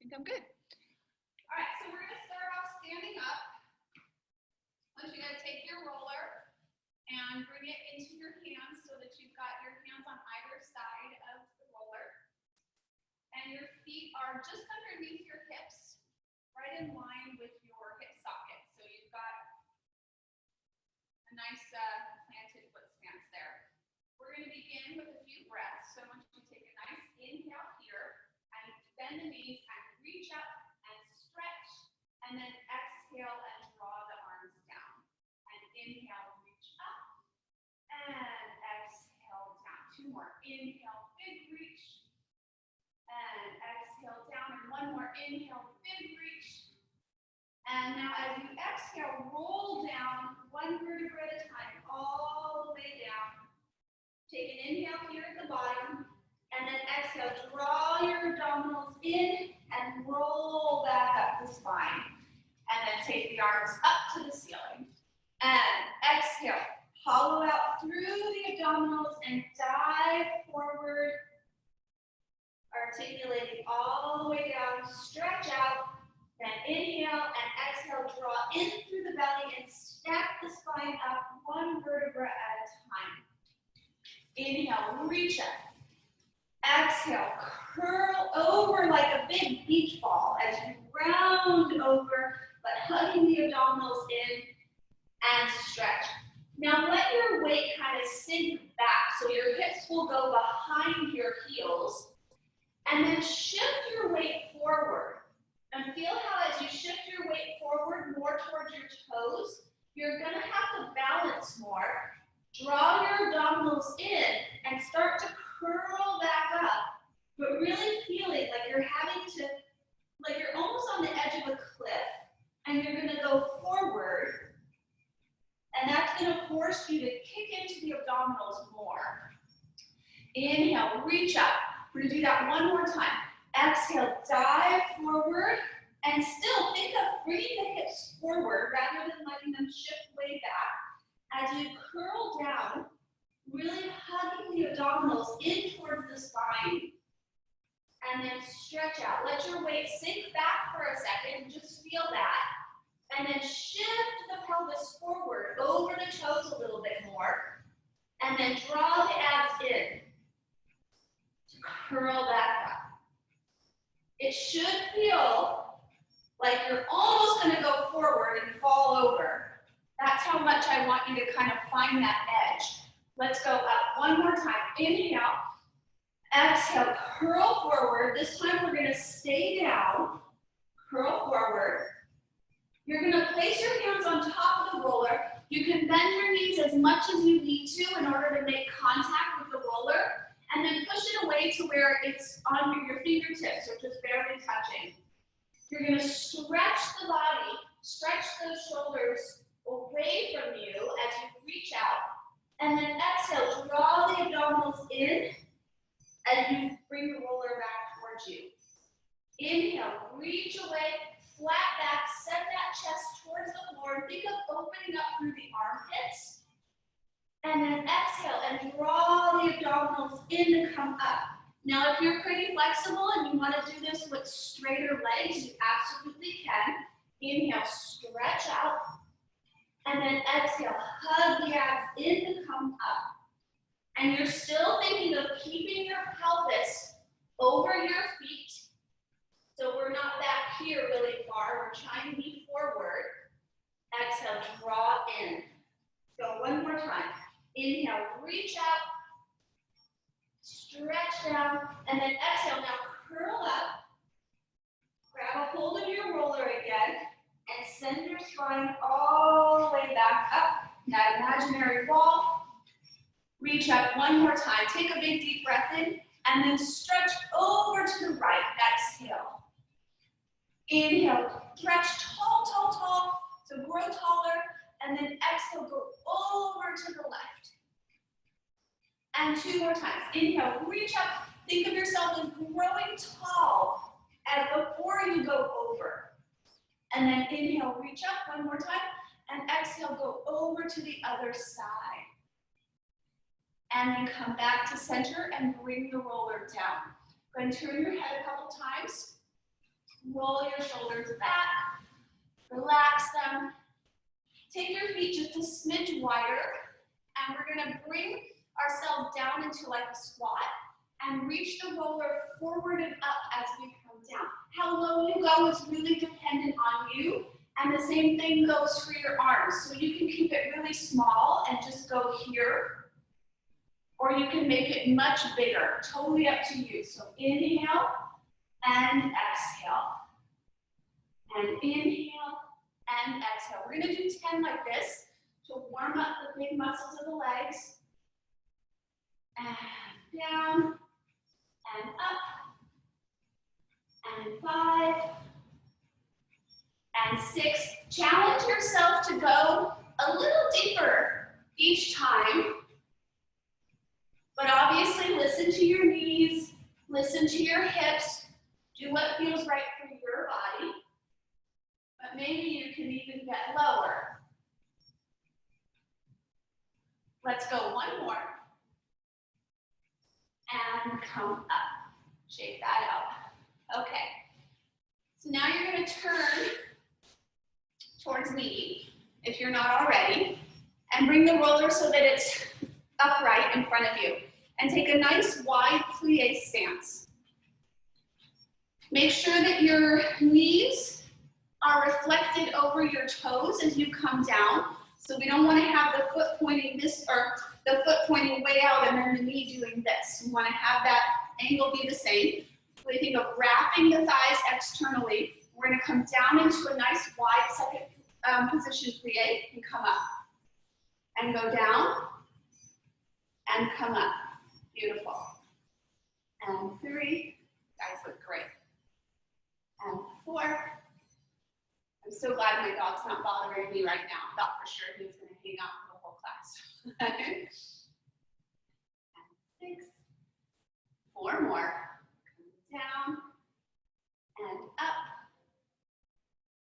think I'm good. All right, so we're gonna start off standing up. Once you're gonna take your roller and bring it into your hands so that you've got your hands on either side of the roller. And your feet are just underneath your hips, right in line with your hip socket. So you've got a nice planted foot stance there. We're gonna begin with a few breaths. So I want you to take a nice inhale here and bend the knees and reach up and stretch, and then exhale and draw the arms down. And inhale, reach up, and exhale down. Two more. Inhale, big reach, and exhale down. And one more. Inhale, big reach. And now as you exhale, roll down one vertebra at a time, all the way down. Take an inhale here at the bottom, and then exhale, draw your abdominals in and roll back up the spine. And then take the arms up to the ceiling. And exhale, hollow out through the abdominals and dive forward, articulating all the way down, stretch out, then inhale and exhale, draw in through the belly and stack the spine up one vertebra at a time. Inhale, reach up. Exhale, curl over like a big beach ball as you round over, but hugging the abdominals in and stretch. Now let your weight kind of sink back so your hips will go behind your heels, and then shift your weight forward. And feel how as you shift your weight forward more towards your toes, you're going to have to balance more. Draw your abdominals in and start to curl back up, but really feeling like you're having to, like you're almost on the edge of a cliff, and you're going to go forward, and that's going to force you to kick into the abdominals more. Inhale, reach up. We're going to do that one more time. Exhale, dive forward, and still think of bringing the hips forward rather than letting them shift way back. As you curl down, really hugging the abdominals in towards the spine, and then stretch out. Let your weight sink back for a second, just feel that, and then shift the pelvis forward, over the toes a little bit more, and then draw the abs in to curl back up. It should feel like you're almost going to go forward and fall over. That's how much I want you to kind of find that edge. Let's go up one more time. Inhale, exhale, curl forward. This time we're going to stay down, curl forward. You're going to place your hands on top of the roller. You can bend your knees as much as you need to in order to make contact with the roller, and then push it away to where it's on your fingertips, or just barely touching. You're going to stretch the body, stretch those shoulders away from you as you reach out. And then exhale, draw the abdominals in as you bring the roller back towards you. Inhale, reach away, flat back, send that chest towards the floor. Think of opening up through the armpits. And then exhale and draw the abdominals in to come up. Now, if you're pretty flexible and you want to do this with straighter legs, you absolutely can. Inhale, stretch out. And then exhale, hug the abs in to come up. And you're still thinking of keeping your pelvis over your feet. So we're not back here really far. We're trying to be forward. Exhale, draw in. So one more time. Inhale, reach out. Stretch down. And then exhale, now curl up. Grab a hold of your roller again. And send your spine all the way back up, that imaginary wall. Reach up one more time. Take a big deep breath in, and then stretch over to the right. Exhale. Inhale, stretch tall, tall, tall. So grow taller, and then exhale, go over to the left. And two more times. Inhale, reach up. Think of yourself as growing tall as before you go over. And then inhale, reach up one more time, and exhale, go over to the other side. And then come back to center and bring the roller down. Go ahead and turn your head a couple times. Roll your shoulders back, relax them. Take your feet just a smidge wider, and we're gonna bring ourselves down into like a squat and reach the roller forward and up as we come down. How low you go is really dependent on you, and the same thing goes for your arms. So you can keep it really small and just go here, or you can make it much bigger, totally up to you. So inhale and exhale, and inhale and exhale. We're gonna do 10 like this to warm up the big muscles of the legs. And down, and up, and 5, and 6. Challenge yourself to go a little deeper each time. But obviously listen to your knees, listen to your hips, do what feels right for your body. But maybe you can even get lower. Let's go one more. And come up. Shake that out. Okay. So now you're going to turn towards me, if you're not already, and bring the roller so that it's upright in front of you. And take a nice wide plie stance. Make sure that your knees are reflected over your toes as you come down. So we don't want to have the foot pointing this, or the foot pointing way out and then the knee doing this. We want to have that angle be the same. We think of wrapping the thighs externally. We're going to come down into a nice wide second position plie and come up. And go down and come up. Beautiful. And 3. Guys look great. And 4. I'm so glad my dog's not bothering me right now. I thought for sure he was going to hang out for the whole class. And 6. 4 more. Come down and up.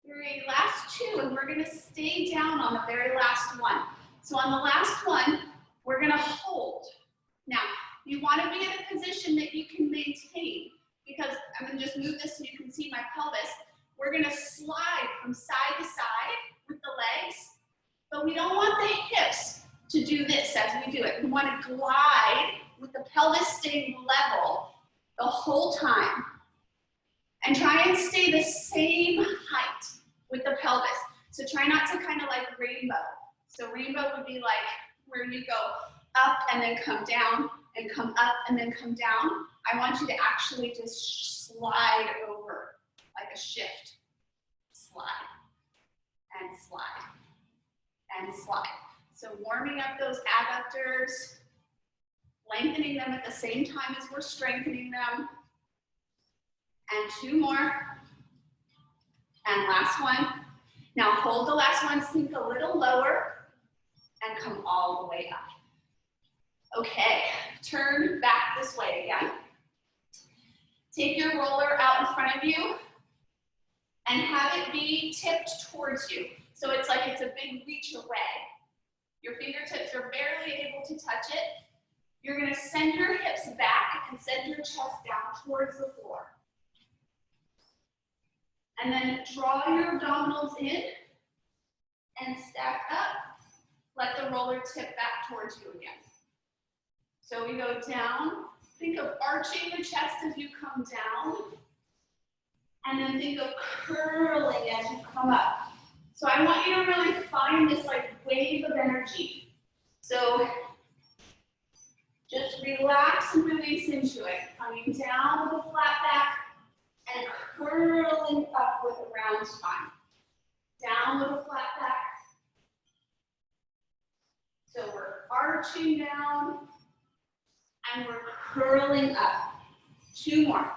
3. Last 2, and we're going to stay down on the very last one. So on the last one, we're going to hold. Now, you want to be in a position that you can maintain, because I'm going to just move this so you can see my pelvis. We're going to slide from side to side with the legs, but we don't want the hips to do this as we do it. We want to glide with the pelvis staying level the whole time. And try and stay the same height with the pelvis. So try not to kind of like rainbow. So rainbow would be like where you go up and then come down and come up and then come down. I want you to actually just slide over like a shift. Slide and slide and slide. So warming up those adductors, lengthening them at the same time as we're strengthening them. And 2 more. And last one. Now hold the last one, sink a little lower, and come all the way up. Okay, turn back this way again. Take your roller out in front of you and have it be tipped towards you. So it's like it's a big reach away. Your fingertips are barely able to touch it. You're going to send your hips back and send your chest down towards the floor. And then draw your abdominals in and stack up. Let the roller tip back towards you again. So we go down. Think of arching the chest as you come down. And then think of curling as you come up. So I want you to really find this like wave of energy. So just relax and release into it. Coming down with a flat back and curling up with a round spine. Down with a flat back. So we're arching down and we're curling up. 2 more.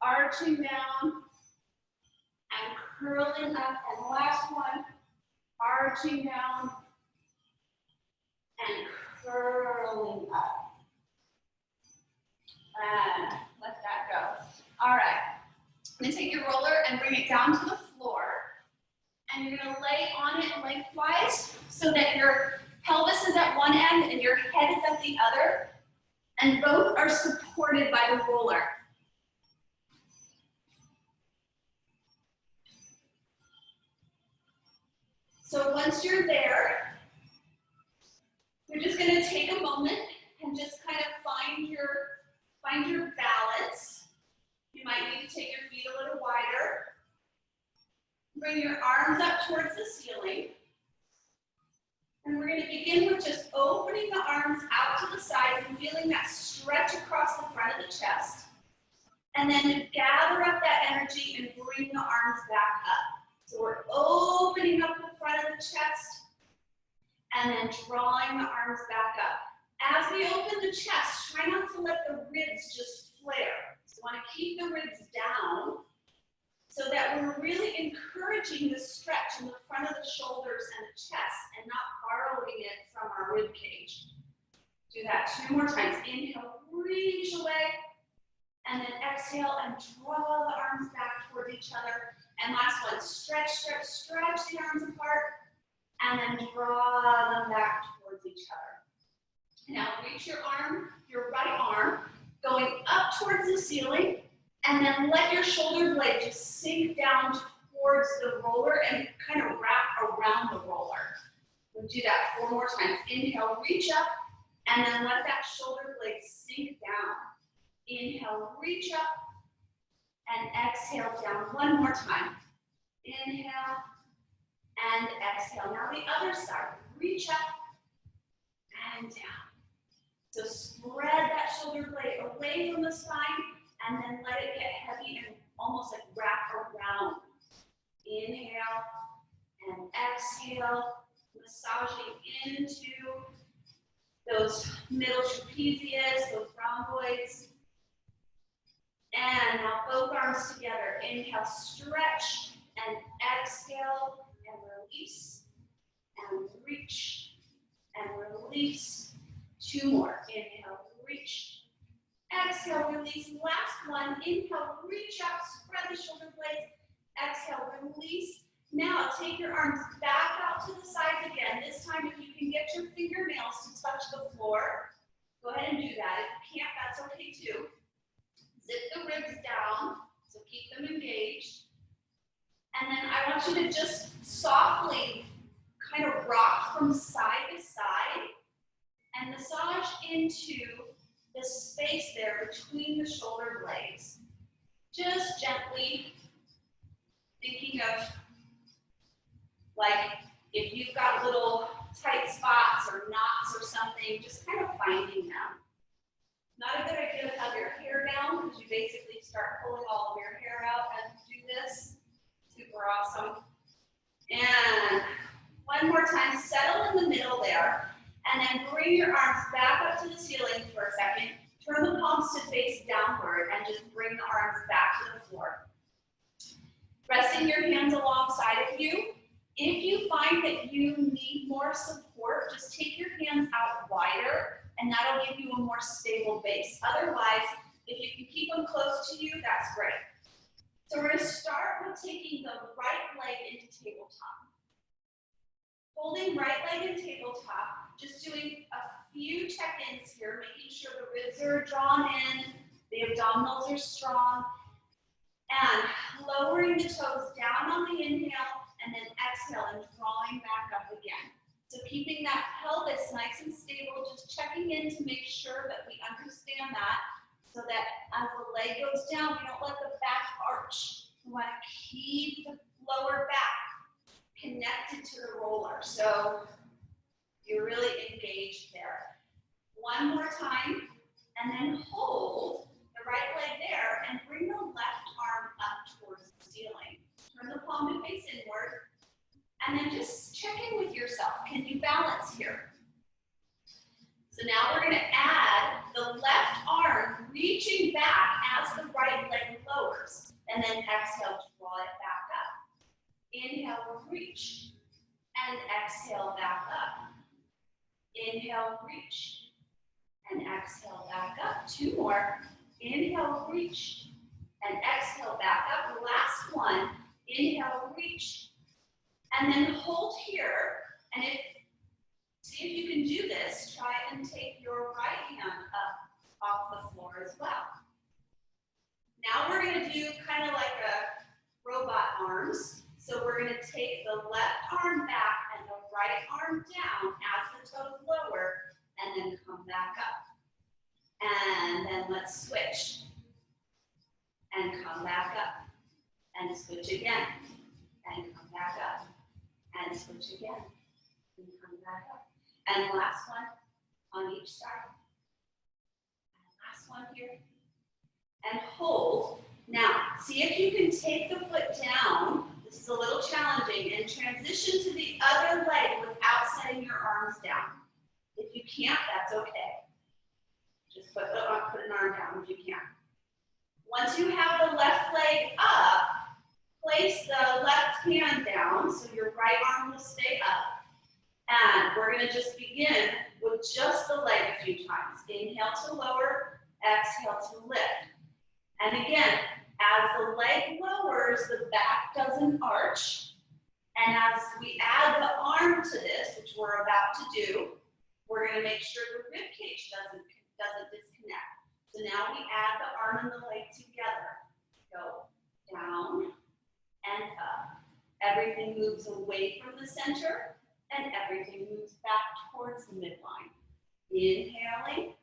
Arching down and curling up. And the last one, arching down and curling up. And let that go. All right. I'm gonna take your roller and bring it down to the floor. And you're gonna lay on it lengthwise so that your pelvis is at one end and your head is at the other. And both are supported by the roller. once you're there, you're just going to take a moment and just kind of find your balance. You might need to take your feet a little wider. Bring your arms up towards the ceiling. And we're going to begin with just opening the arms out to the sides and feeling that stretch across the front of the chest. And then gather up that energy and bring the arms back up. So we're opening up the front of the chest and then drawing the arms back up. As we open the chest, try not to let the ribs just flare. So we want to keep the ribs down so that we're really encouraging the stretch in the front of the shoulders and the chest and not borrowing it from our rib cage. Do that 2 more times. Inhale, reach away, and then exhale and draw the arms back towards each other. And last one, stretch, stretch, stretch the arms apart, and then draw them back towards each other. Now reach your right arm, going up towards the ceiling, and then let your shoulder blade just sink down towards the roller and kind of wrap around the roller. We'll do that 4 more times. Inhale, reach up, and then let that shoulder blade sink down. Inhale, reach up, and exhale down 1 more time. Inhale, and exhale. Now the other side, reach up, and down. So spread that shoulder blade away from the spine, and then let it get heavy and almost like wrap around. Inhale and exhale, massaging into those middle trapezius, those rhomboids. And now both arms together. Inhale, stretch, and exhale, and release, and reach, and release. 2 more. Inhale, reach. Exhale, release. Last one. Inhale, reach up, spread the shoulder blades. Exhale, release. Now take your arms back out to the sides again. This time, if you can get your fingernails to touch the floor, go ahead and do that. If you can't, that's okay too. Zip the ribs down, so keep them engaged. And then I want you to just softly kind of rock from side to side and massage into the space there between the shoulder blades. Just gently thinking of, like, if you've got little tight spots or knots or something, just kind of finding them. Not a good idea to have your hair down because you basically start pulling all of your hair out as you do this. Super awesome. And 1 more time, settle in the middle there. And then bring your arms back up to the ceiling for a second. Turn the palms to face downward and just bring the arms back to the floor. Resting your hands alongside of you. If you find that you need more support, just take your hands out wider and that'll give you a more stable base. Otherwise, if you can keep them close to you, that's great. So we're going to start with taking the right leg into tabletop. Holding right leg in tabletop, just doing a few check-ins here, making sure the ribs are drawn in, the abdominals are strong, and lowering the toes down on the inhale, and then exhale and drawing back up again. So keeping that pelvis nice and stable, just checking in to make sure that we understand that, so that as the leg goes down, we don't let the back arch. We want to keep the lower back connected to the roller. So you're really engaged there. 1 more time, and then hold the right leg there and bring the left arm up towards the ceiling. Turn the palm to face inward, and then just check in with yourself. Can you balance here? So now we're going to add the left arm reaching back as the right leg lowers, and then exhale, draw it back up. Inhale, reach, and exhale, back up. Inhale, reach, and exhale, back up. 2 more. Inhale, reach, and exhale, back up. Last one. Inhale, reach, and then hold here. And see if you can do this. Try and take your right hand up off the floor as well. Now we're going to do kind of like a robot arms. So we're going to take the left arm back and the right arm down as the toes lower, and then come back up. And then let's switch. And come back up. And switch again. And come back up. And switch again. And come back up. And last one on each side. And last one here. And hold. Now, see if you can take the foot down. This is a little challenging. And transition to the other leg without setting your arms down. If you can't, that's okay. Just put an arm down if you can. Once you have the left leg up, place the left hand down so your right arm will stay up. And we're going to just begin with just the leg a few times. Inhale to lower, exhale to lift. And again, as the leg lowers, the back doesn't arch. And as we add the arm to this, which we're about to do, we're going to make sure the rib cage doesn't disconnect. So now we add the arm and the leg together. Go down and up. Everything moves away from the center and everything moves back towards the midline. Inhaling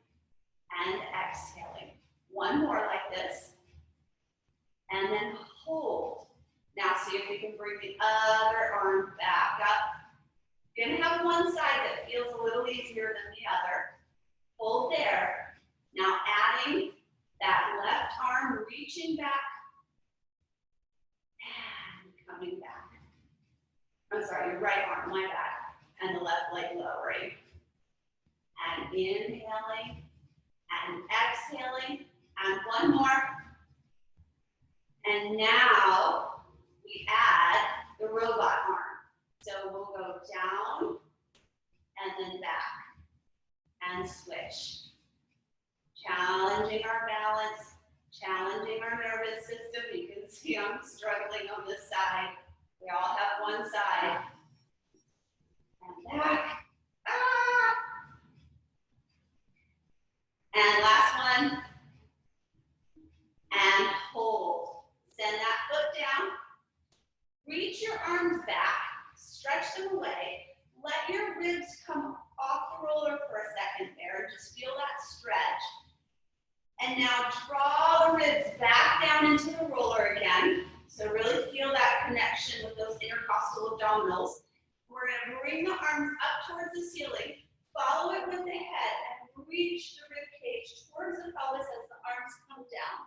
and exhaling. One more like this. And then hold. Now see if we can bring the other arm back up. You're going to have one side that feels a little easier than the other. Hold there. Now adding that left arm, reaching back and coming back. I'm sorry, your right arm, my bad. And the left leg lowering. And inhaling and exhaling. And one more. And now we add the robot arm. So we'll go down and then back and switch. Challenging our balance, challenging our nervous system. You can see I'm struggling on this side. We all have one side. And back. Ah! And last one. And hold. Send that foot down. Reach your arms back. Stretch them away. Let your ribs come off the roller for a second there. Just feel that stretch. And now draw the ribs back down into the roller again. So really feel that connection with those intercostal abdominals. We're going to bring the arms up towards the ceiling. Follow it with the head and reach the rib cage towards the pelvis as the arms come down.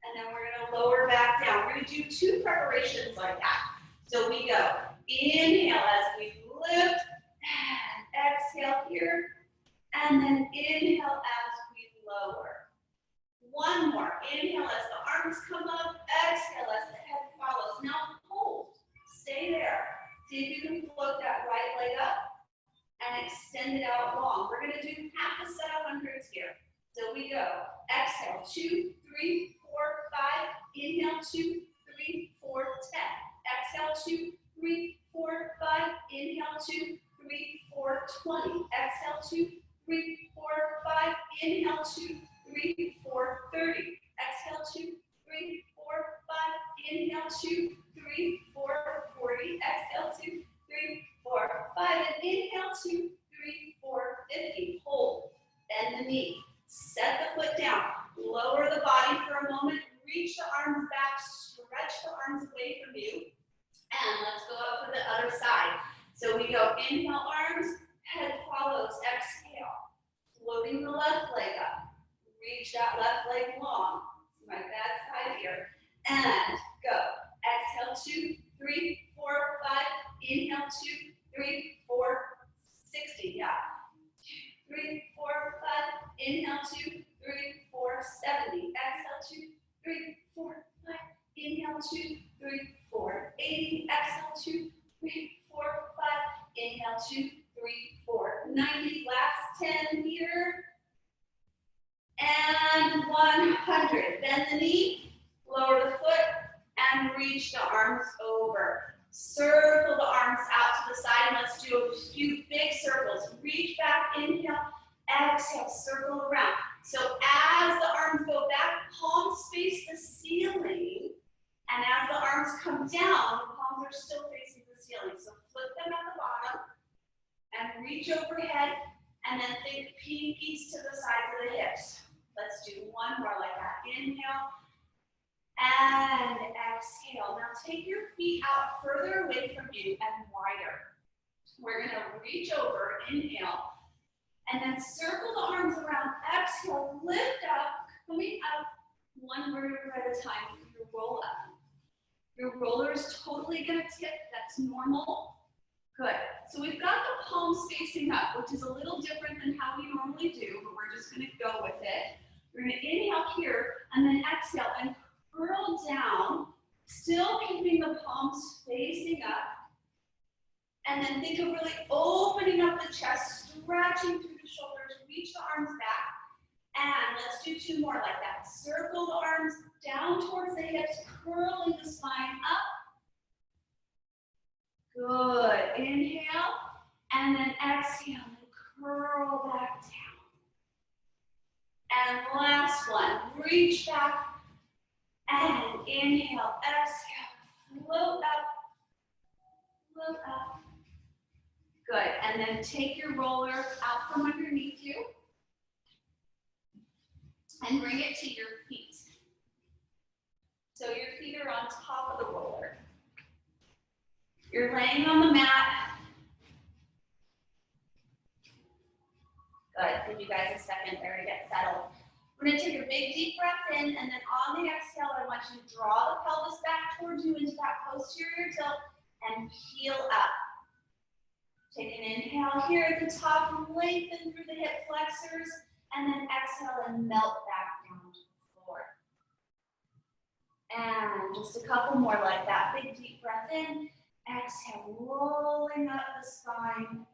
And then we're going to lower back down. We're going to do two preparations like that. So we go inhale as we lift and exhale here. And then inhale as we lower. One more. Inhale as the arms come up. Exhale as the head follows. Now hold. Stay there. See if you can float that right leg up and extend it out long. We're going to do half a set of hundreds here. So we go. Exhale. 2, 3, 4, 5. Inhale. 2, 3, 4, 10. Exhale. 2, 3, 4, 5. Inhale. 2, 3, 4, 20. Exhale. 2, 3, 4, 5. Inhale. 2, 3, 4, 30. Exhale. 2, 3, 4, 5. Inhale. 2, 3, 4, 40. Exhale. 2, 3, 4, 5. And inhale. 2, 3, 4, 50. Hold. Bend the knee. Set the foot down. Lower the body for a moment. Reach the arms back. Stretch the arms away from you. And let's go up to the other side. So we go inhale arms. Head follows. Exhale. Floating the left leg up. Reach that left leg long. My bad side here. And go. Exhale. 2, 3, 4, 5. Inhale. 2, 3, 4, 60. Yeah. 2, 3, 4, 5. Inhale. 2, 3, 4, 70. Exhale. 2, 3, 4, 5. Inhale. 2, 3, 4, 80. Exhale. 2, 3, 4, 5. Inhale. 2, 3, 4, 90. Last 10 here. And 100. Bend the knee, lower the foot, and reach the arms over. Circle the arms out to the side. Let's do a few big circles. Reach back, inhale, exhale, circle around. So as the arms go back, palms face the ceiling. And as the arms come down, the palms are still facing the ceiling. So flip them at the bottom. and reach overhead, and then think pinkies to the sides of the hips. Let's do one more like that. Inhale and exhale. Now take your feet out further away from you and wider. We're going to reach over, inhale, and then circle the arms around. Exhale, lift up, coming up one vertebra at a time. You roll up. Your roller is totally going to tip. That's normal. Good. So we've got the palms facing up, which is a little different than how we normally do, but we're just going to go with it. We're going to inhale here and then exhale and curl down, still keeping the palms facing up. And then think of really opening up the chest, stretching through the shoulders, reach the arms back. And let's do two more like that. Circle the arms down towards the hips, curling the spine up. Good. Inhale, and then exhale, and curl back down. And last one, reach back, and inhale, exhale, float up, float up. Good, and then take your roller out from underneath you, and bring it to your feet. So your feet are on top of the roller. You're laying on the mat. Good, give you guys a second there to get settled. We're gonna take a big deep breath in, and then on the exhale, I want you to draw the pelvis back towards you into that posterior tilt and peel up. Take an inhale here at the top, lengthen through the hip flexors, and then exhale and melt back down to the floor. And just a couple more like that. Big deep breath in. Exhale, rolling up the spine.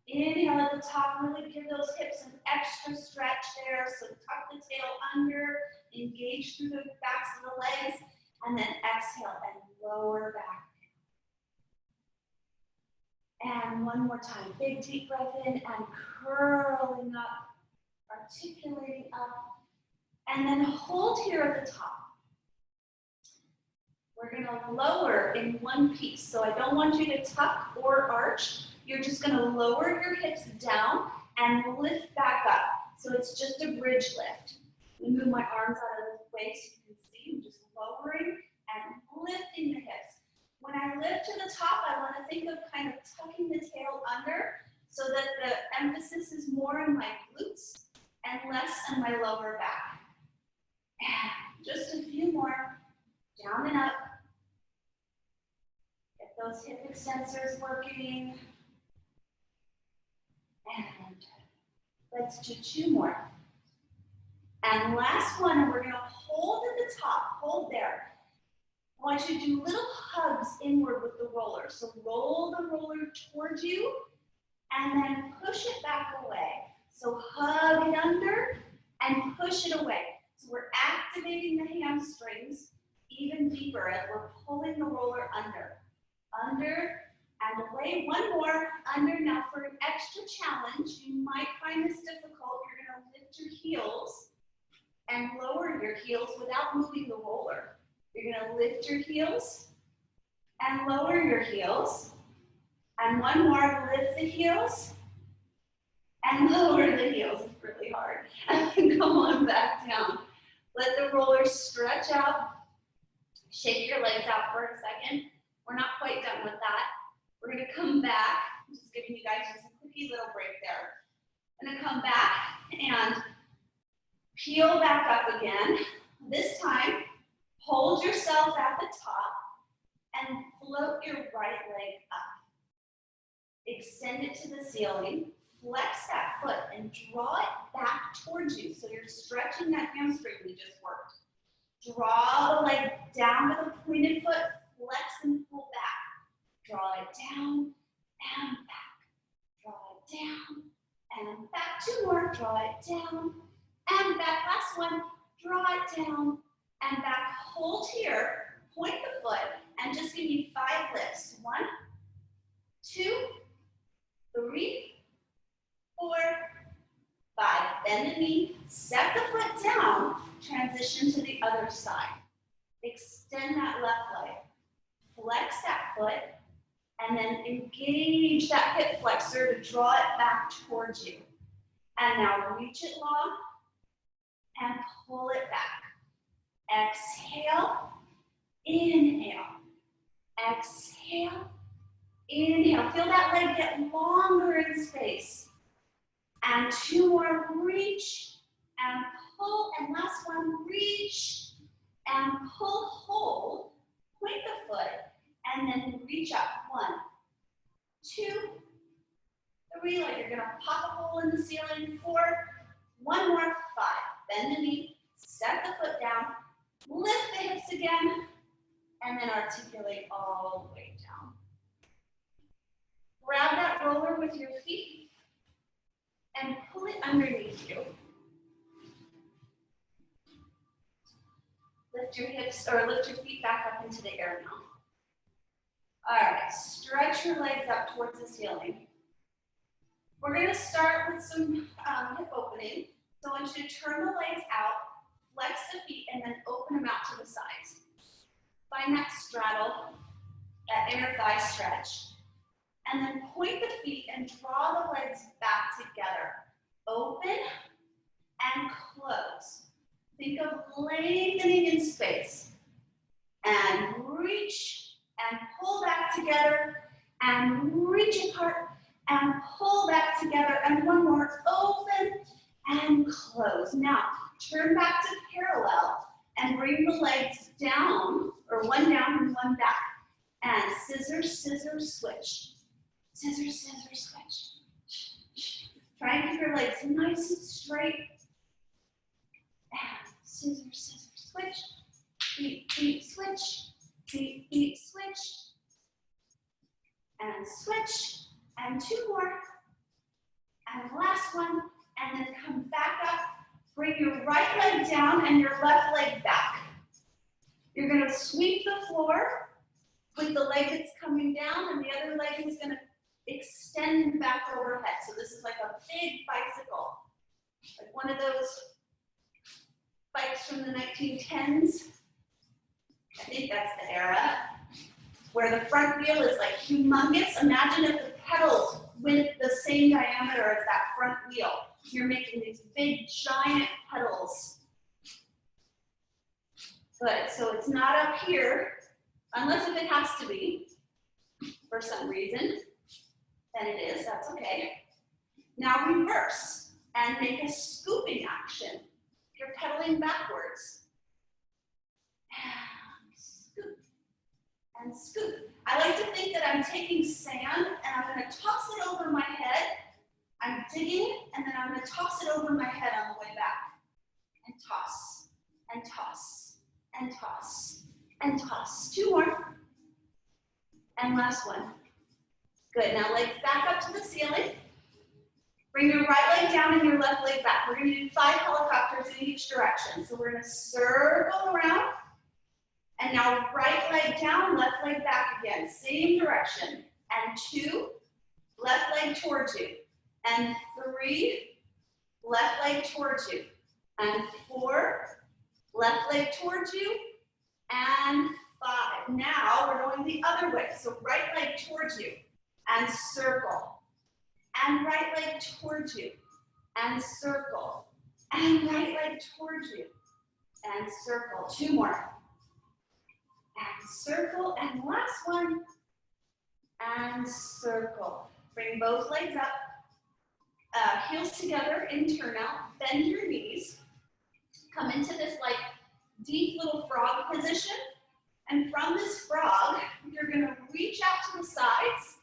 Inhale at the top, really give those hips an extra stretch there. So tuck the tail under, engage through the backs of the legs, and then exhale and lower back. And one more time, big deep breath in and curling up, articulating up, and then hold here at the top. We're gonna lower in one piece. So I don't want you to tuck or arch. You're just gonna lower your hips down and lift back up. So it's just a bridge lift. Let me move my arms out of the way so you can see. I'm just lowering and lifting the hips. When I lift to the top, I wanna think of kind of tucking the tail under so that the emphasis is more on my glutes and less on my lower back. And just a few more, down and up. Get those hip extensors working. And let's do two more. And last one, and we're gonna hold at the top, hold there. I want you to do little hugs inward with the roller. So roll the roller towards you and then push it back away. So hug it under and push it away. So we're activating the hamstrings even deeper as we're pulling the roller under. Under and away. One more, under. Now for an extra challenge, you might find this difficult. You're gonna lift your heels and lower your heels without moving the roller. You're gonna lift your heels and lower your heels. And one more, lift the heels and lower the heels. It's really hard. And then come on back down. Let the roller stretch out. Shake your legs out for a second. We're not quite done with that. We're gonna come back. I'm just giving you guys just a quickie little break there. I'm gonna come back and peel back up again. This time, hold yourself at the top and float your right leg up. Extend it to the ceiling, flex that foot and draw it back towards you. So you're stretching that hamstring we just worked. Draw the leg down to the pointed foot, flex and pull back. Draw it down and back. Draw it down and back. Two more. Draw it down and back. Last one. Draw it down and back. Hold here. Point the foot and just give me 5 lifts. 1, 2, 3, 4, 5. Bend the knee. Step the foot down. Transition to the other side. Extend that left leg. Flex that foot. And then engage that hip flexor to draw it back towards you. And now reach it long and pull it back. Exhale, inhale, exhale, inhale. Feel that leg get longer in space. And 2 more, reach and pull. And last one, reach and pull, hold. Point the foot and then reach up. 1, 2, 3. Like you're gonna pop a hole in the ceiling. 4, 1 more, 5. Bend the knee, set the foot down, lift the hips again, and then articulate all the way down. Grab that roller with your feet and pull it underneath you. Lift your hips, or lift your feet back up into the air now. All right, stretch your legs up towards the ceiling. We're gonna start with some hip opening. So I want you to turn the legs out, flex the feet, and then open them out to the sides. Find that straddle, that inner thigh stretch. And then point the feet and draw the legs back together. Open and close. Think of lengthening in space. And reach and pull back together. And reach apart and pull back together. And one more, open and close. Now, turn back to parallel and bring the legs down, or one down and one back. And scissor, scissor, switch. Scissor, scissor, switch. Try and keep your legs nice and straight. And scissor, scissor, switch. Beat, beat, switch. Beat, beat, switch. And switch. And 2 more. And last one. And then come back up. Bring your right leg down and your left leg back. You're going to sweep the floor with the leg that's coming down, and the other leg is going to extend back overhead. So this is like a big bicycle, like one of those bikes from the 1910s. I think that's the era, where the front wheel is like humongous. Imagine if the pedals went the same diameter as that front wheel. You're making these big, giant pedals. Good, so it's not up here, unless if it has to be, for some reason, then it is, that's okay. Now reverse, and make a scooping action. You're pedaling backwards. And scoop, and scoop. I like to think that I'm taking sand, and I'm gonna toss it over my head. I'm digging it, and then I'm going to toss it over my head on the way back. And toss, and toss, and toss, and toss. 2 more. And last one. Good. Now legs back up to the ceiling. Bring your right leg down and your left leg back. We're going to do 5 helicopters in each direction. So we're going to circle around. And now right leg down, left leg back again. Same direction. And 2, left leg towards you. And 3, left leg towards you. And 4, left leg towards you. And 5. Now we're going the other way. So right leg towards you. And circle. And right leg towards you. And circle. And right leg towards you. And circle. 2 more. And circle. And last one. And circle. Bring both legs up. Heels together in turnout, bend your knees, come into this like deep little frog position, and from this frog, you're gonna reach out to the sides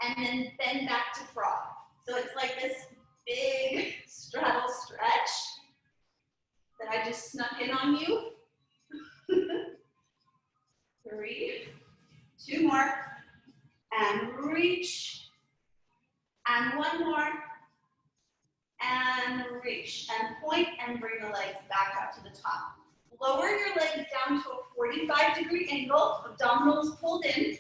and then bend back to frog. So it's like this big straddle stretch that I just snuck in on you. 3, 2 more, and reach, and 1 more, and reach, and point, and bring the legs back up to the top. Lower your legs down to a 45-degree angle, abdominals pulled in.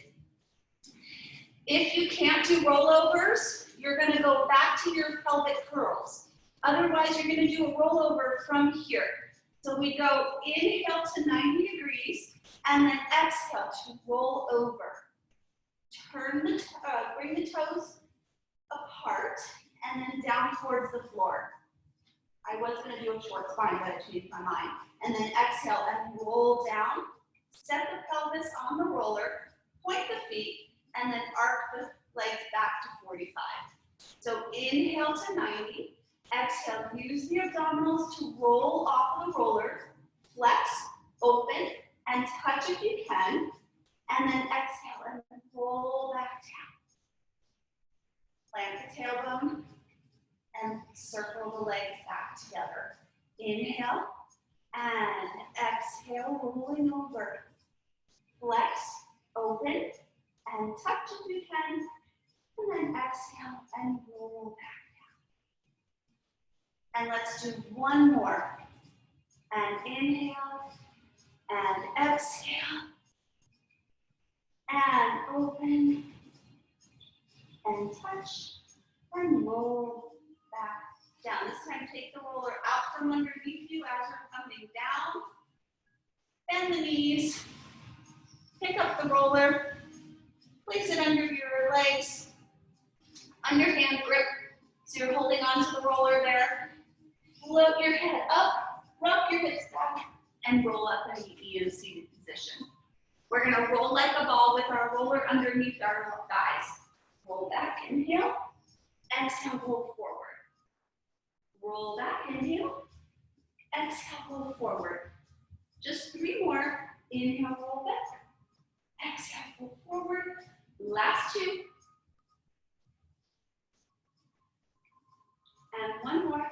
If you can't do rollovers, you're gonna go back to your pelvic curls. Otherwise, you're gonna do a rollover from here. So we go inhale to 90 degrees, and then exhale to roll over. Bring the toes apart and then down towards the floor. I was going to do a short spine, but I changed my mind. And then exhale and roll down. Set the pelvis on the roller, point the feet, and then arc the legs back to 45. So inhale to 90. Exhale, use the abdominals to roll off the roller. Flex, open, and touch if you can. And then exhale and roll back down. Plant the tailbone and circle the legs back together. Inhale and exhale, rolling over. Flex, open, and touch if you can. And then exhale and roll back down. And let's do one more. And inhale and exhale. And open and touch and roll back down. This time take the roller out from underneath you as you're coming down. Bend the knees. Pick up the roller. Place it under your legs. Underhand grip. So you're holding onto the roller there. Float your head up. Rock your hips back. And roll up and meet you in seated position. We're going to roll like a ball with our roller underneath our thighs. Roll back, inhale. Exhale, roll forward. Roll back, inhale. Exhale, roll forward. Just 3 more. Inhale, roll back. Exhale, roll forward. Last 2. And 1 more.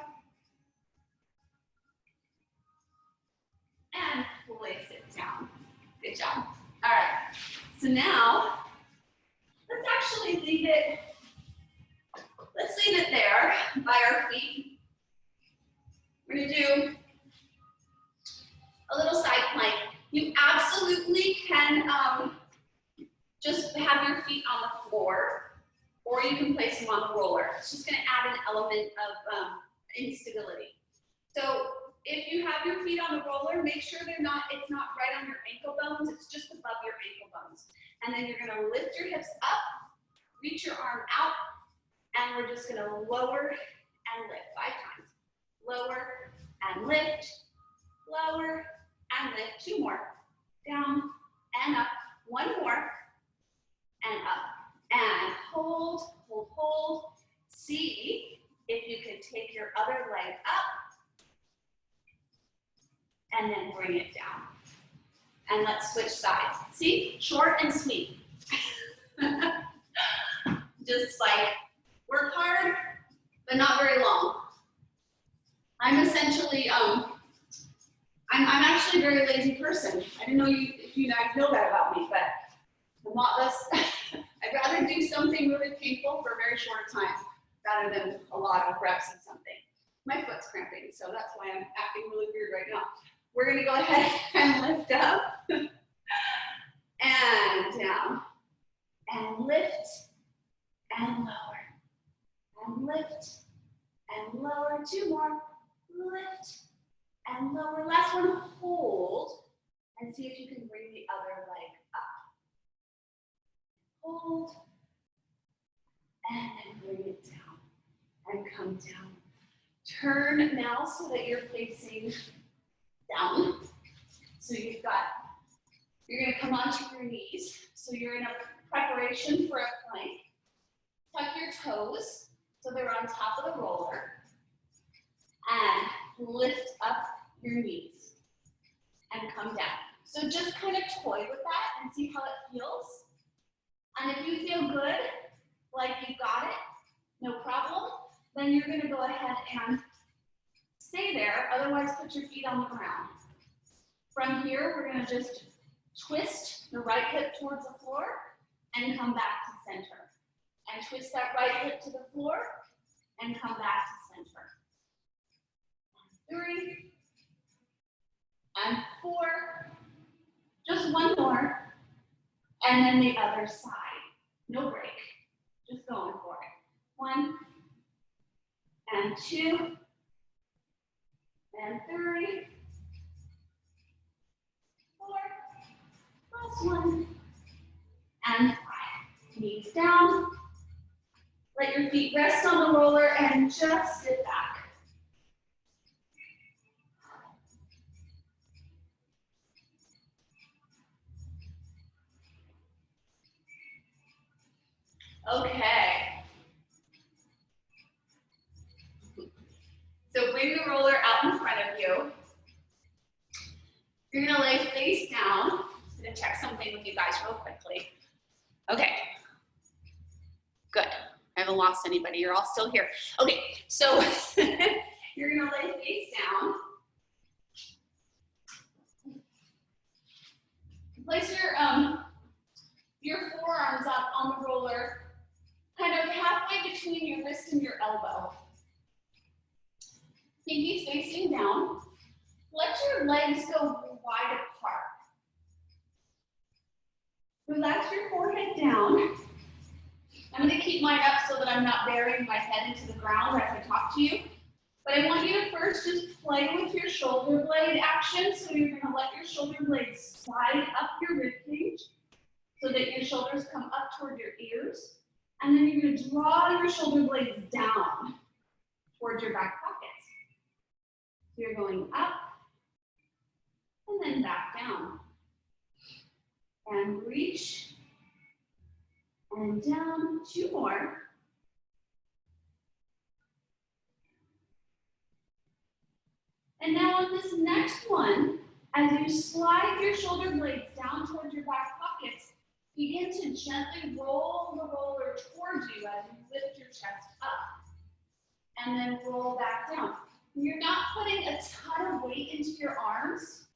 And place it down. Good job. All right. So now, let's actually leave it. Let's leave it there by our feet. We're going to do a little side plank. You absolutely can just have your feet on the floor, or you can place them on the roller. It's just going to add an element of instability. So if you have your feet on the roller, make sure it's not right on your ankle bones, it's just above your ankle bones. And then you're going to lift your hips up, reach your arm out, and we're just going to lower and lift 5 times. Lower and lift, lower and lift. 2 more. Down and up. 1 more. And up. And hold, hold, hold. See if you can take your other leg up and then bring it down. And let's switch sides. See? Short and sweet. Just like work hard, but not very long. I'm essentially, I'm actually a very lazy person. I didn't know if you guys know that about me, but I'm not this. I'd rather do something really painful for a very short time rather than a lot of reps of something. My foot's cramping, so that's why I'm acting really weird right now. We're gonna go ahead and lift up and down and lift and lower and lift and lower. 2 more. Lift and lower. Last one, hold and see if you can bring the other leg up. Hold and then bring it down and come down. Turn now so that you're facing down. So you're gonna come onto your knees. So you're in a preparation for a plank. Tuck your toes so they're on top of the roller. And lift up your knees and come down. So just kind of toy with that and see how it feels. And if you feel good, like you got it, no problem, then you're gonna go ahead and stay there, otherwise put your feet on the ground. From here, we're gonna just twist the right hip towards the floor and come back to center. And twist that right hip to the floor and come back to center. 3 and 4. Just 1 more. And then the other side. No break. Just going for it. 1 and 2 and 3. 4. Last 1 and 5. Knees your feet rest on the roller and just sit back. Okay. So bring the roller out in front of you. You're gonna lay face down. I'm gonna check something with you guys real quickly. Okay. Good. I haven't lost anybody. You're all still here. Okay, so you're gonna lay face down. Place your forearms up on the roller, kind of halfway between your wrist and your elbow. Pinkies facing down. Let your legs go wide apart. Relax your forehead down. I'm going to keep mine up so that I'm not burying my head into the ground as I talk to you. But I want you to first just play with your shoulder blade action. So you're going to let your shoulder blades slide up your rib cage so that your shoulders come up toward your ears. And then you're going to draw your shoulder blades down towards your back pockets. So you're going up and then back down. And reach and down. 2 more. And now on this next one, as you slide your shoulder blades down towards your back pockets, begin to gently roll the roller towards you as you lift your chest up. And then roll back down. You're not putting a ton of weight into your arms.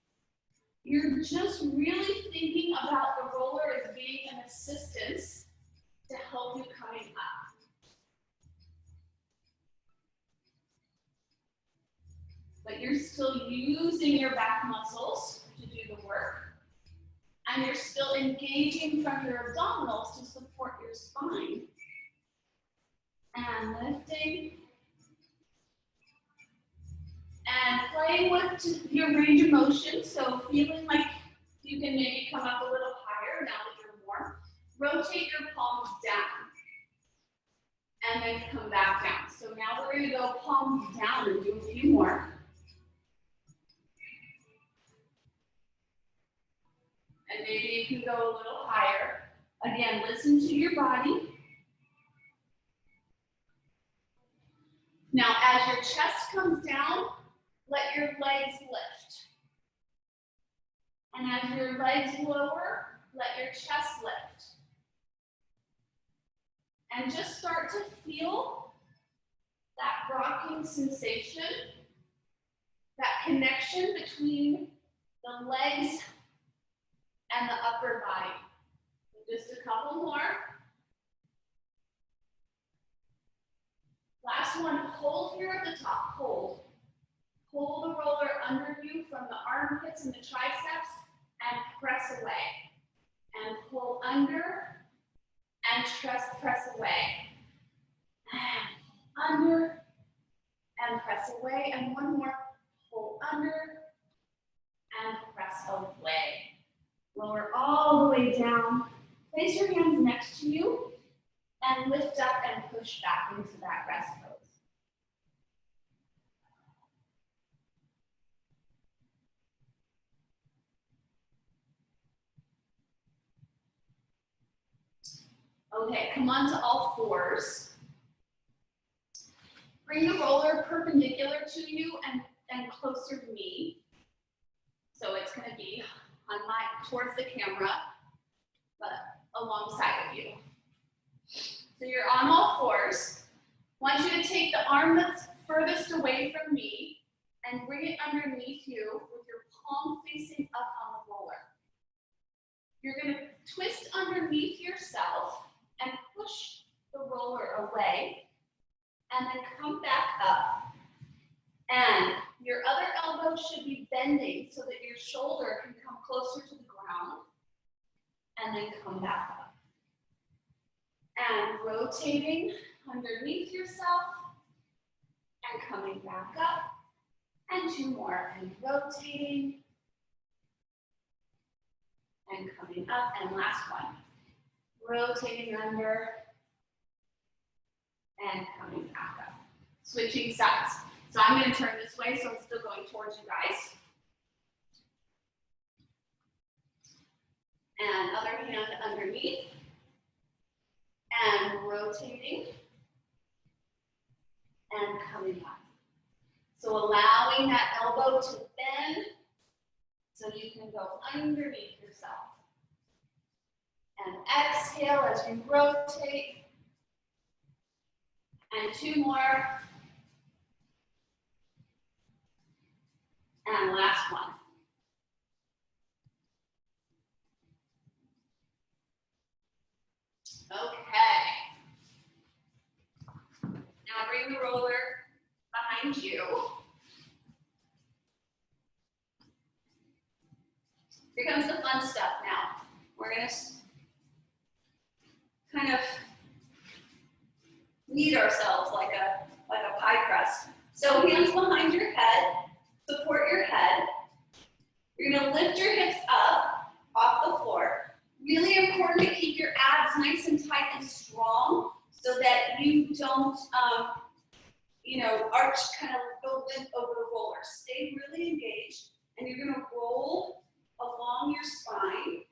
You're just really thinking about the roller as being an assistance to help you coming up. But you're still using your back muscles to do the work. And you're still engaging from your abdominals to support your spine. And lifting. And playing with your range of motion. So feeling like you can maybe come up a little higher now that you're warm. Rotate your palms down. And then come back down. So now we're going to go palms down and do a few more. And maybe you can go a little higher. Again, listen to your body. Now, as your chest comes down, let your legs lift. And as your legs lower, let your chest lift. And just start to feel that rocking sensation, that connection between the legs and the upper body. Just a couple more. Last one, hold here at the top, hold. Pull the roller under you from the armpits and the triceps and press away. And pull under and press away. And under and press away. And one more, pull under and press away. Lower all the way down. Place your hands next to you and lift up and push back into that rest pose. Okay, come on to all fours. Bring the roller perpendicular to you and closer to me. So it's going to be on towards the camera, but alongside of you. So you're on all fours. I want you to take the arm that's furthest away from me and bring it underneath you with your palm facing up on the roller. You're going to twist underneath yourself and push the roller away, and then come back up. And your other elbow should be bending so that your shoulder can come closer to the ground, and then come back up. And rotating underneath yourself, and coming back up, and 2 more, and rotating, and coming up, and last one. Rotating under and coming back up. Switching sides. So I'm going to turn this way, so I'm still going towards you guys. And other hand underneath. And rotating. And coming up. So allowing that elbow to bend so you can go underneath yourself. And exhale as you rotate. And 2 more. And last one. Okay. Now bring the roller behind you. Here comes the fun stuff now. We're going to kind of knead ourselves like a pie crust. So hands behind your head, support your head. You're going to lift your hips up off the floor. Really important to keep your abs nice and tight and strong so that you don't, arch, kind of go limp over the roller. Stay really engaged, and you're going to roll along your spine,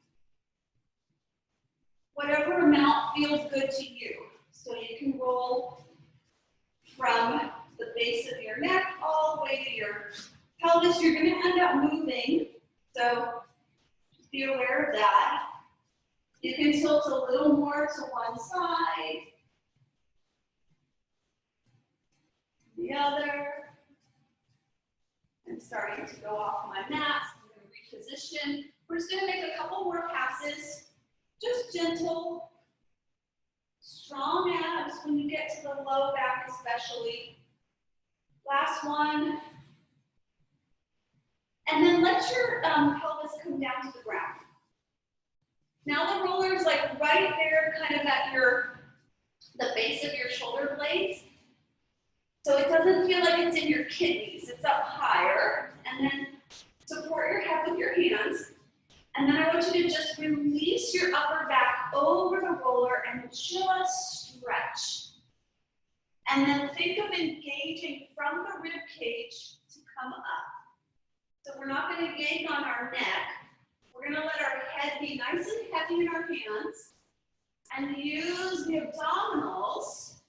whatever amount feels good to you. So you can roll from the base of your neck all the way to your pelvis. You're going to end up moving, so just be aware of that. You can tilt a little more to one side, the other. I'm starting to go off my mat, so I'm going to reposition. We're just going to make a couple more passes, just gentle, strong abs when you get to the low back especially. Last one. And then let your pelvis come down to the ground. Now the roller is like right there, kind of at the base of your shoulder blades. So it doesn't feel like it's in your kidneys. It's up higher. And then support your head with your hands. And then I want you to just release your upper back over the roller and just stretch. And then think of engaging from the rib cage to come up. So we're not going to yank on our neck. We're going to let our head be nice and heavy in our hands and use the abdominals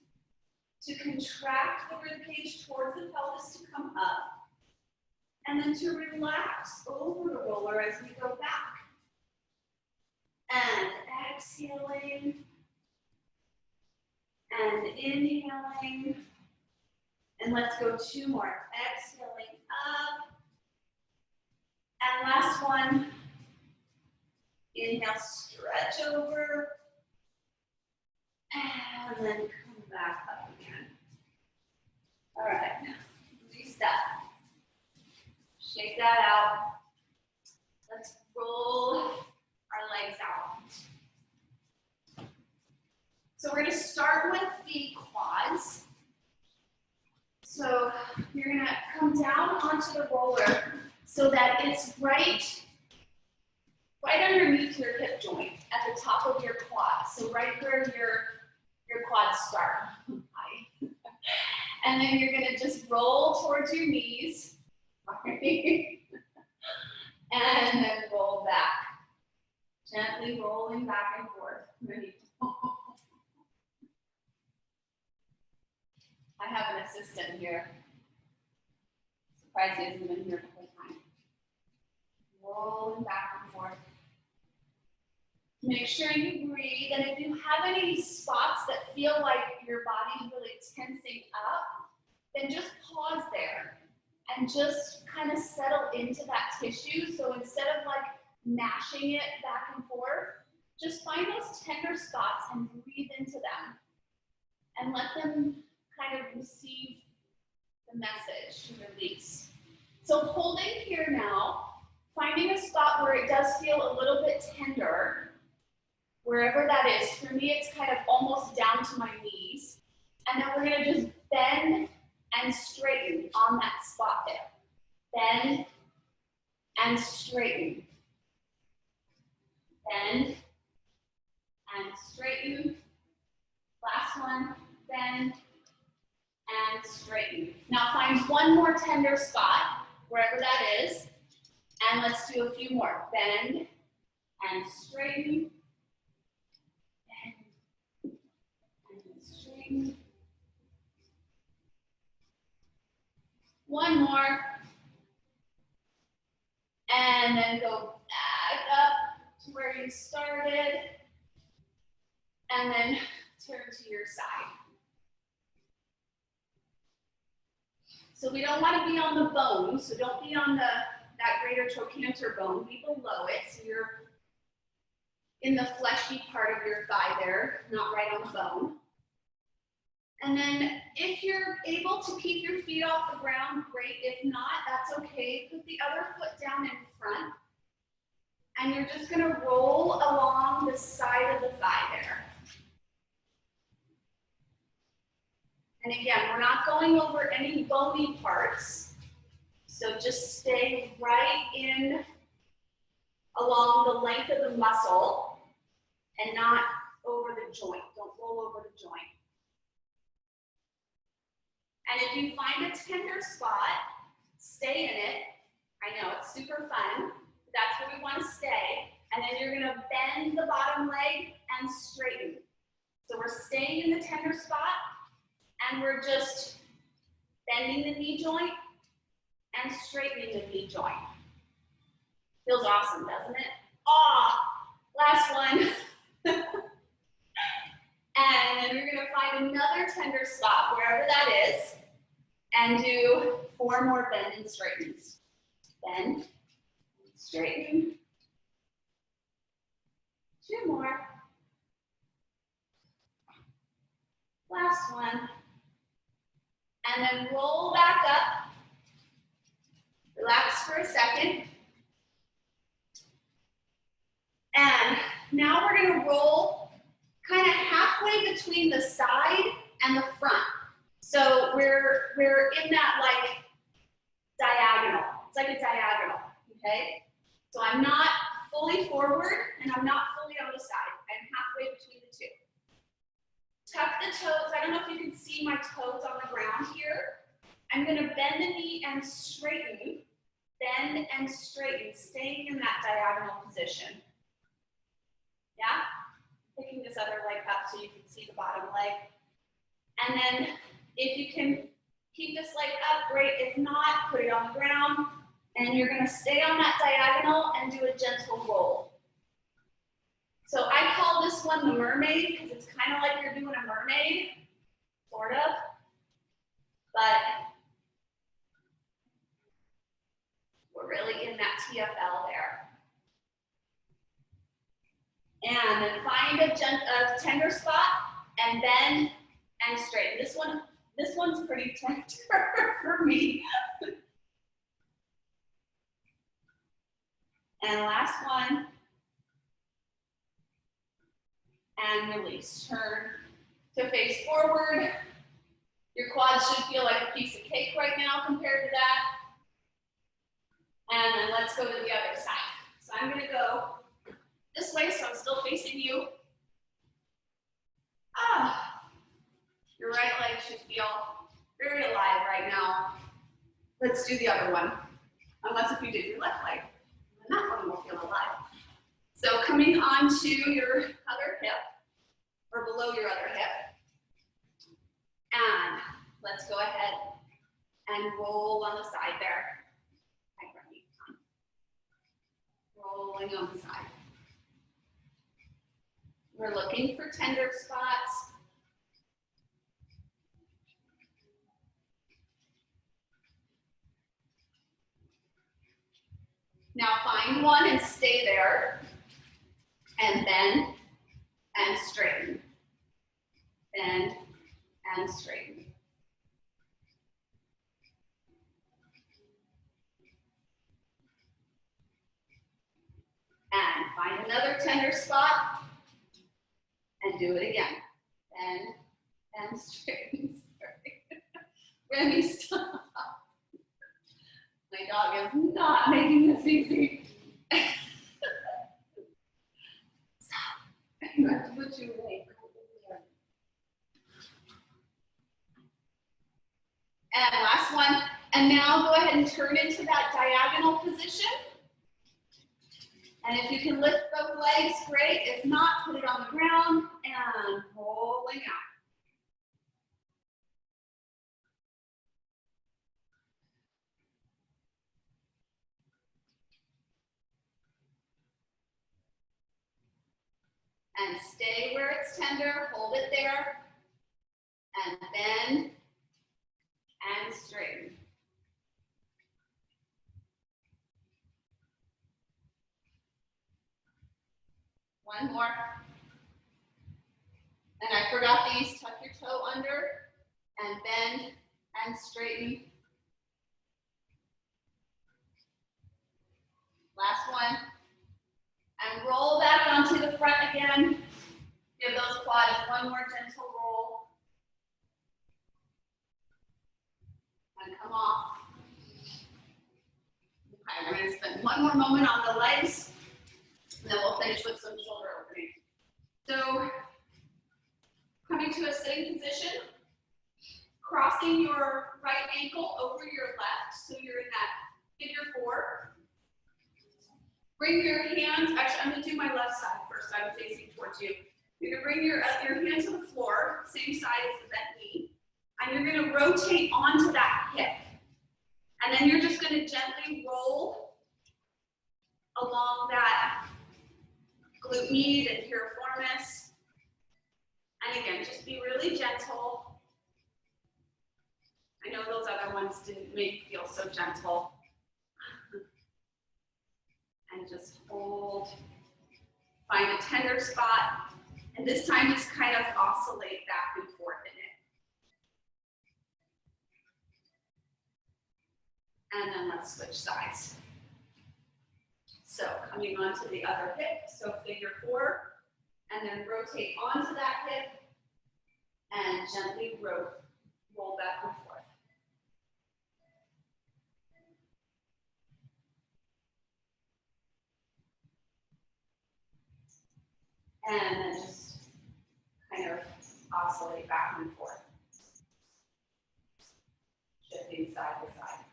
to contract the rib cage towards the pelvis to come up, and then to relax over the roller as we go back. And exhaling, and inhaling, and let's go 2 more. Exhaling up, and last one. Inhale, stretch over, and then come back up again. All right, release that. Shake that out. Let's roll our legs out. So we're going to start with the quads. So you're going to come down onto the roller so that it's right underneath your hip joint at the top of your quad. So right where your quads start. And then you're going to just roll towards your knees. Right? And then roll back. Gently rolling back and forth. Ready? I have an assistant here. Surprised he hasn't been here the whole time. Rolling back and forth. Make sure you breathe, and if you have any spots that feel like your body's really tensing up, then just pause there and just kind of settle into that tissue. So instead of like mashing it back and forth, just find those tender spots and breathe into them and let them kind of receive the message to release. So holding here now, finding a spot where it does feel a little bit tender, wherever that is. For me, it's kind of almost down to my knees. And then we're going to just bend and straighten on that spot there. Bend and straighten. Bend and straighten. Last one, bend and straighten. Now find one more tender spot, wherever that is, and let's do a few more. Bend and straighten, bend and straighten. One more, and then go back up to where you started, and then turn to your side. So we don't want to be on the bone, so don't be on that greater trochanter bone, be below it, so you're in the fleshy part of your thigh there, not right on the bone. And then if you're able to keep your feet off the ground, great. If not, that's okay. Put the other foot down in front, and you're just gonna roll along the side of the thigh there. And again, we're not going over any bony parts, so just stay right in along the length of the muscle and not over the joint. Don't roll over the joint. And if you find a tender spot, stay in it. I know it's super fun, but that's where we want to stay. And then you're going to bend the bottom leg and straighten. So we're staying in the tender spot, and we're just bending the knee joint and straightening the knee joint. Feels awesome, doesn't it? Ah, last one. And then you're going to find another tender spot, wherever that is, and do 4 more bend and straightens. Bend, straighten. 2 more. Last one. And then roll back up. Relax for a second. And now we're going to roll kind of halfway between the side and the front. So we're in that like diagonal. It's like a diagonal, okay? So I'm not fully forward and I'm not fully on the side. I'm halfway between the two. Tuck the toes. I don't know if you can see my toes on the ground here. I'm going to bend the knee and straighten. Bend and straighten, staying in that diagonal position. Yeah? Picking this other leg up so you can see the bottom leg. And then if you can keep this leg up, great. If not, put it on the ground. And you're going to stay on that diagonal and do a gentle roll. So I call this one the mermaid because it's kind of like you're doing a mermaid, sort of. But we're really in that TFL there. And then find a tender spot and bend and straighten. This one's pretty tender for me. And last one. And release. Turn to face forward. Your quads should feel like a piece of cake right now compared to that. And then let's go to the other side. So I'm going to go this way, so I'm still facing you. Ah, your right leg should feel very alive right now. Let's do the other one. Unless if you did your left leg, then that one will feel alive. So coming onto your other hip, or below your other hip. And let's go ahead and roll on the side there. Rolling on the side. We're looking for tender spots. Now find one and stay there. And bend and straighten. Bend and straighten. And find another tender spot and do it again. Bend and straighten. Sorry. Remy, stop. My dog is not making this easy. Stop. You have to put your leg. And last one. And now go ahead and turn into that diagonal position. And if you can lift both legs, great. If not, put it on the ground and rolling out. And stay where it's tender, hold it there, and bend and straighten. One more. And I forgot these, tuck your toe under, and bend and straighten. Last one. And roll back onto the front again. Give those quads one more gentle roll. And come off. Okay, we're going to spend one more moment on the legs, and then we'll finish with some shoulder opening. So, coming to a sitting position, crossing your right ankle over your left, so you're in that figure 4. Bring your hands, actually I'm going to do my left side first, I'm facing towards you. You're going to bring your hand to the floor, same side as the bent knee, and you're going to rotate onto that hip. And then you're just going to gently roll along that glute med and piriformis. And again, just be really gentle. I know those other ones didn't make you feel so gentle. And just hold, find a tender spot, and this time just kind of oscillate back and forth in it. And then let's switch sides. So coming onto the other hip, so figure 4, and then rotate onto that hip, and gently roll back and forth. And then just kind of oscillate back and forth, shifting side to side.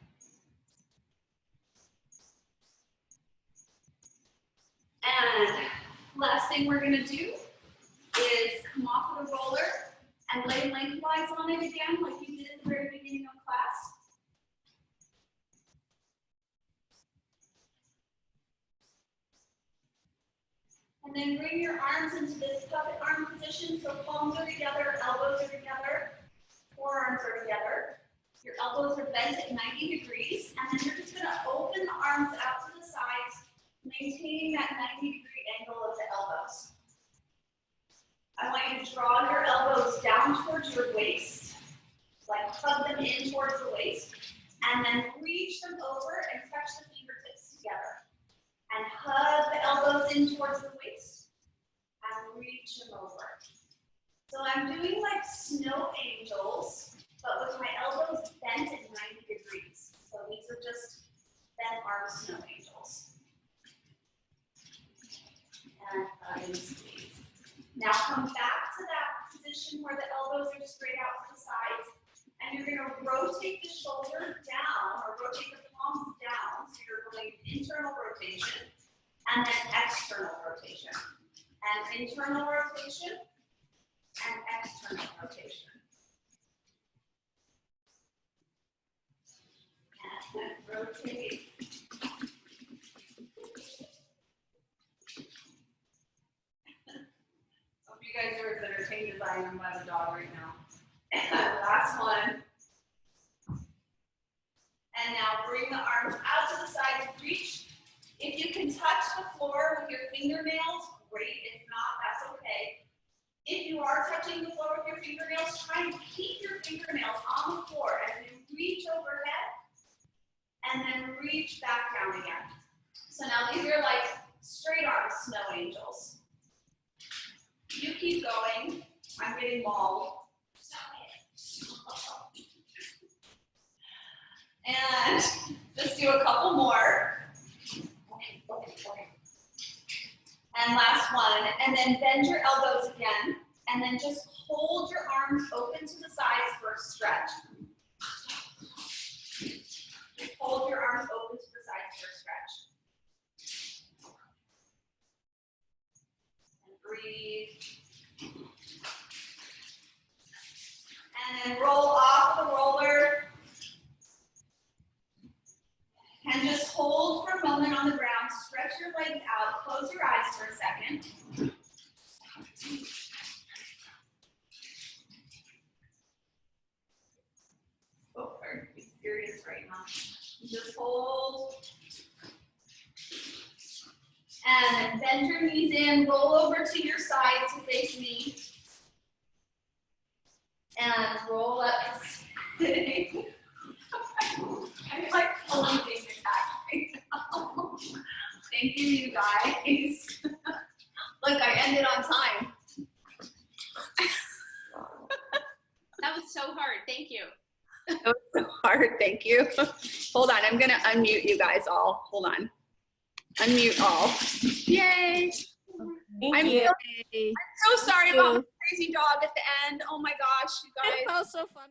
And last thing we're going to do is come off of the roller and lay lengthwise on it again, like you did at the very beginning of class. And then bring your arms into this puppet arm position, so palms are together, elbows are together, forearms are together. Your elbows are bent at 90 degrees, and then you're just going to open the arms out to the sides, maintaining that 90-degree angle of the elbows. I want you to draw your elbows down towards your waist, like hug them in towards the waist, and then reach them over and touch the fingertips together. And hug the elbows in towards the waist and reach them over. So I'm doing like snow angels, but with my elbows bent at 90 degrees. So these are just bent arm snow angels. And hug and squeeze. Now come back to that position where the elbows are straight out to the sides. And you're going to rotate the shoulder down, or rotate the palms down, so you're going internal rotation, and then external rotation. And internal rotation, and external rotation. And then rotate. Some of you guys are as entertained as I am by the dog right now. Last one. And now bring the arms out to the side, reach. If you can touch the floor with your fingernails, great. If not, that's okay. If you are touching the floor with your fingernails, try and keep your fingernails on the floor as you reach overhead and then reach back down again. So now these are like straight arm snow angels. You keep going. I'm getting mauled. And just do a couple more. And last one. And then bend your elbows again. And then just hold your arms open to the sides for a stretch. hold your arms open to the sides for a stretch. And breathe. And then roll off the roller. And just hold for a moment on the ground. Stretch your legs out. Close your eyes for a second. Oh, be serious right now. Just hold. And bend your knees in. Roll over to your side to face me. And roll up. I'm like pulling things back right now. Thank you, you guys. Look, I ended on time. That was so hard. Thank you. That was so hard. Thank you. Hold on. I'm going to unmute you guys all. Hold on. Unmute all. Yay. I'm so sorry about the crazy dog at the end. Oh my gosh, you guys. That was so funny.